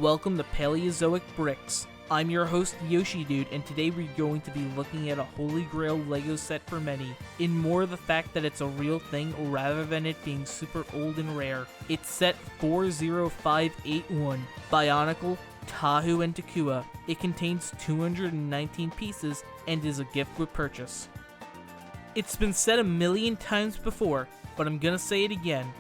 Welcome to Paleozoic Bricks. I'm your host Yoshi Dude, and today we're going to be looking at a holy grail LEGO set for many, in more the fact that it's a real thing rather than it being super old and rare. It's set 40581, BIONICLE Tahu and Takua. It contains 219 pieces and is a gift with purchase. It's been said a million times before, but I'm gonna say it again.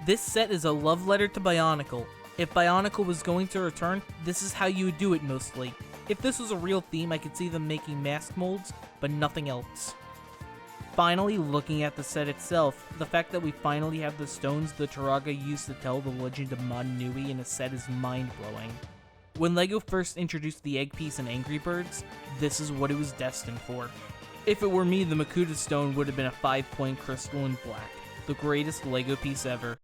This set is a love letter to BIONICLE. If BIONICLE was going to return, this is how you would do it mostly. If this was a real theme, I could see them making mask molds, but nothing else. Finally, looking at the set itself, the fact that we finally have the stones the Turaga used to tell the legend of Mon Nui in a set is mind-blowing. When LEGO first introduced the egg piece in Angry Birds, this is what it was destined for. If it were me, the Makua stone would have been a 5-point crystal in black, the greatest LEGO piece ever.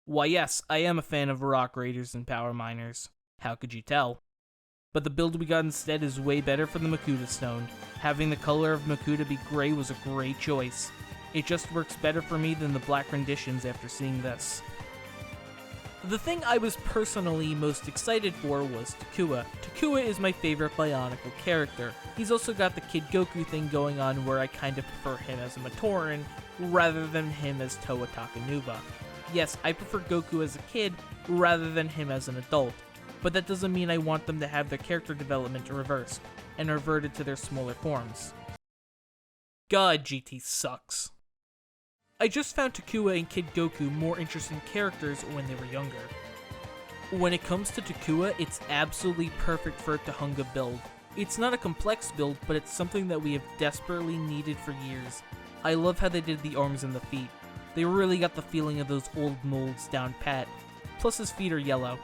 Why yes, I am a fan of rock raiders and power miners. How could you tell? But the build we got instead is way better for the Makua stone. Having the color of Makua be gray was a great choice. It just works better for me than the black renditions after seeing this. The thing I was personally most excited for was Takua. Takua is my favorite BIONICLE character. He's also got the Kid Goku thing going on where I kind of prefer him as a Matoran, rather than him as Toa Takanuva. Yes, I prefer Goku as a kid rather than him as an adult, but that doesn't mean I want them to have their character development reversed and reverted to their smaller forms. God, GT sucks. I just found Takua and Kid Goku more interesting characters when they were younger. When it comes to Takua, it's absolutely perfect for a Tahunga build. It's not a complex build, but it's something that we have desperately needed for years. I love how they did the arms and the feet. They really got the feeling of those old molds down pat, plus his feet are yellow.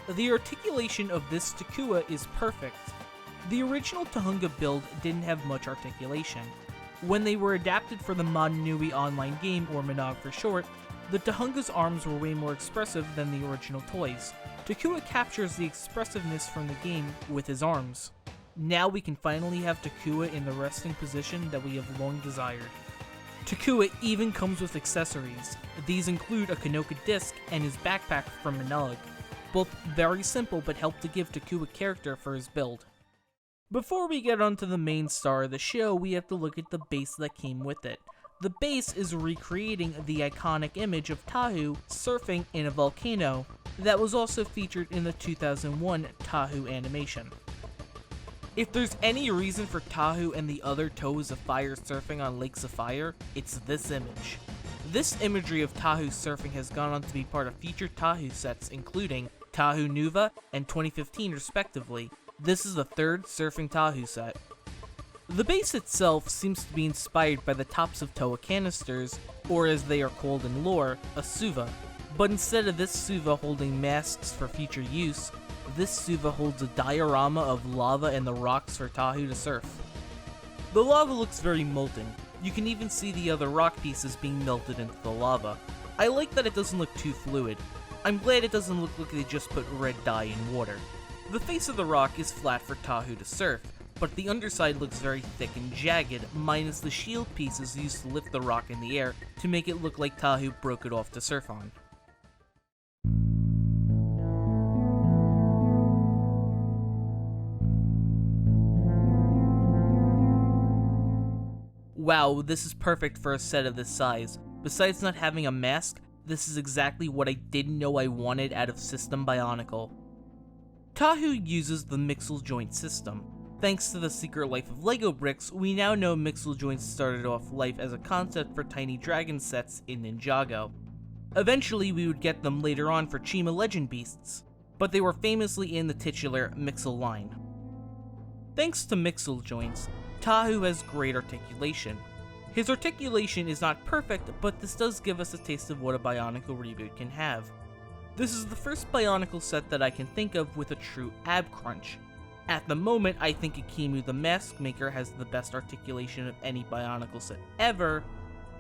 The articulation of this Takua is perfect. The original Tahunga build didn't have much articulation. When they were adapted for the Mon Nui online game, or Monog for short, the Tahunga's arms were way more expressive than the original toys. Takua captures the expressiveness from the game with his arms. Now we can finally have Takua in the resting position that we have long desired. Takua even comes with accessories. These include a Kanoka disc and his backpack from Monog. Both very simple but help to give Takua character for his build. Before we get onto the main star of the show, we have to look at the base that came with it. The base is recreating the iconic image of Tahu surfing in a volcano that was also featured in the 2001 Tahu animation. If there's any reason for Tahu and the other Toes of Fire surfing on lakes of fire, it's this image. This imagery of Tahu surfing has gone on to be part of future Tahu sets including Tahu Nuva and 2015 respectively. This is the third surfing Tahu set. The base itself seems to be inspired by the tops of Toa canisters, or as they are called in lore, a suva. But instead of this suva holding masks for future use, this suva holds a diorama of lava and the rocks for Tahu to surf. The lava looks very molten. You can even see the other rock pieces being melted into the lava. I like that it doesn't look too fluid. I'm glad it doesn't look like they just put red dye in water. The face of the rock is flat for Tahu to surf, but the underside looks very thick and jagged, minus the shield pieces used to lift the rock in the air to make it look like Tahu broke it off to surf on. Wow, this is perfect for a set of this size. Besides not having a mask, this is exactly what I didn't know I wanted out of System BIONICLE. Tahu uses the Mixel joint system. Thanks to the Secret Life of LEGO Bricks, we now know Mixel joints started off life as a concept for Tiny Dragon sets in Ninjago. Eventually we would get them later on for Chima Legend Beasts, but they were famously in the titular Mixel line. Thanks to Mixel joints, Tahu has great articulation. His articulation is not perfect, but this does give us a taste of what a BIONICLE reboot can have. This is the first BIONICLE set that I can think of with a true ab crunch. At the moment, I think Akimu the Mask Maker has the best articulation of any BIONICLE set ever,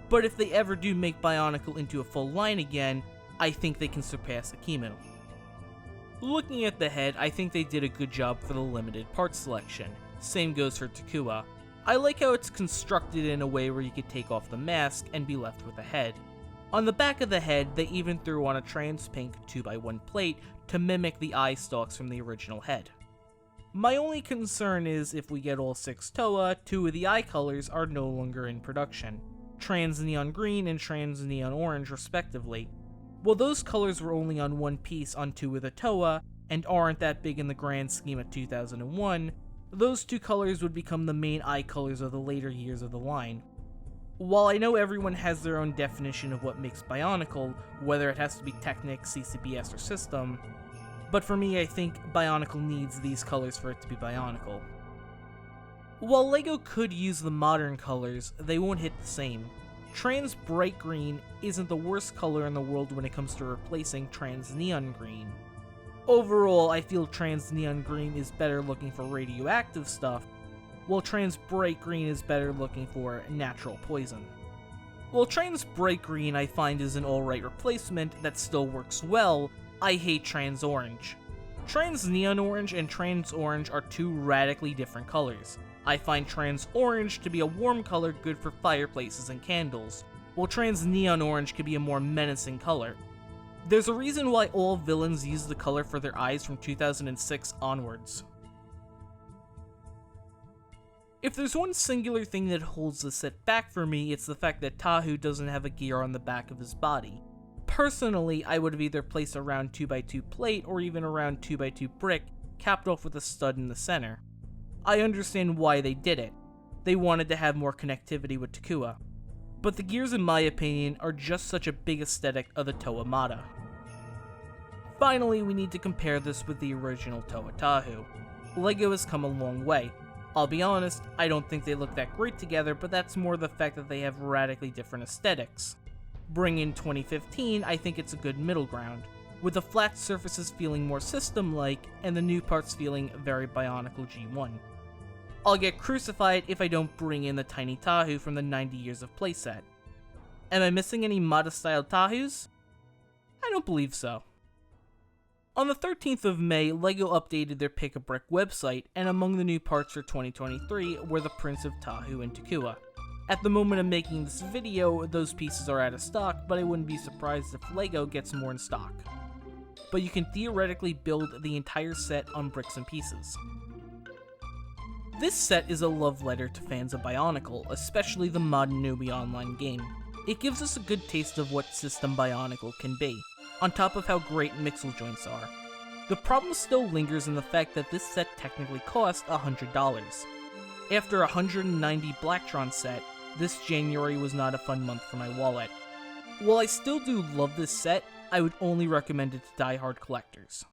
but if they ever do make BIONICLE into a full line again, I think they can surpass Akimu. Looking at the head, I think they did a good job for the limited part selection. Same goes for Takua. I like how it's constructed in a way where you could take off the mask and be left with a head. On the back of the head, they even threw on a trans pink 2x1 plate to mimic the eye stalks from the original head. My only concern is if we get all 6 Toa, 2 of the eye colors are no longer in production, trans neon green and trans neon orange respectively. While those colors were only on one piece on 2 of the Toa, and aren't that big in the grand scheme of 2001, those 2 colors would become the main eye colors of the later years of the line. While I know everyone has their own definition of what makes Bionicle, whether it has to be Technic, CCBS, or System, but for me I think Bionicle needs these colors for it to be Bionicle. While LEGO could use the modern colors, they won't hit the same. Trans Bright Green isn't the worst color in the world when it comes to replacing Trans Neon Green. Overall, I feel Trans Neon Green is better looking for radioactive stuff, while Trans Bright Green is better looking for natural poison. While Trans Bright Green I find is an alright replacement that still works well, I hate Trans Orange. Trans Neon Orange and Trans Orange are 2 radically different colors. I find Trans Orange to be a warm color good for fireplaces and candles, while Trans Neon Orange could be a more menacing color. There's a reason why all villains use the color for their eyes from 2006 onwards. If there's one singular thing that holds the set back for me, it's the fact that Tahu doesn't have a gear on the back of his body. Personally, I would have either placed a round 2x2 plate or even a round 2x2 brick capped off with a stud in the center. I understand why they did it. They wanted to have more connectivity with Takua. But the gears, in my opinion, are just such a big aesthetic of the Toa Mata. Finally, we need to compare this with the original Toa Tahu. LEGO has come a long way. I'll be honest, I don't think they look that great together, but that's more the fact that they have radically different aesthetics. Bring in 2015, I think it's a good middle ground, with the flat surfaces feeling more system-like, and the new parts feeling very Bionicle G1. I'll get crucified if I don't bring in the tiny Tahu from the 90 years of playset. Am I missing any Mata-style Tahus? I don't believe so. On the 13th of May, LEGO updated their Pick-a-Brick website, and among the new parts for 2023 were the prints of Tahu and Takua. At the moment of making this video, those pieces are out of stock, but I wouldn't be surprised if LEGO gets more in stock. But you can theoretically build the entire set on bricks and pieces. This set is a love letter to fans of Bionicle, especially the mod Newbie online game. It gives us a good taste of what System Bionicle can be, on top of how great Mixel joints are. The problem still lingers in the fact that this set technically cost $100. After a 190 Blacktron set, this January was not a fun month for my wallet. While I still do love this set, I would only recommend it to die-hard collectors.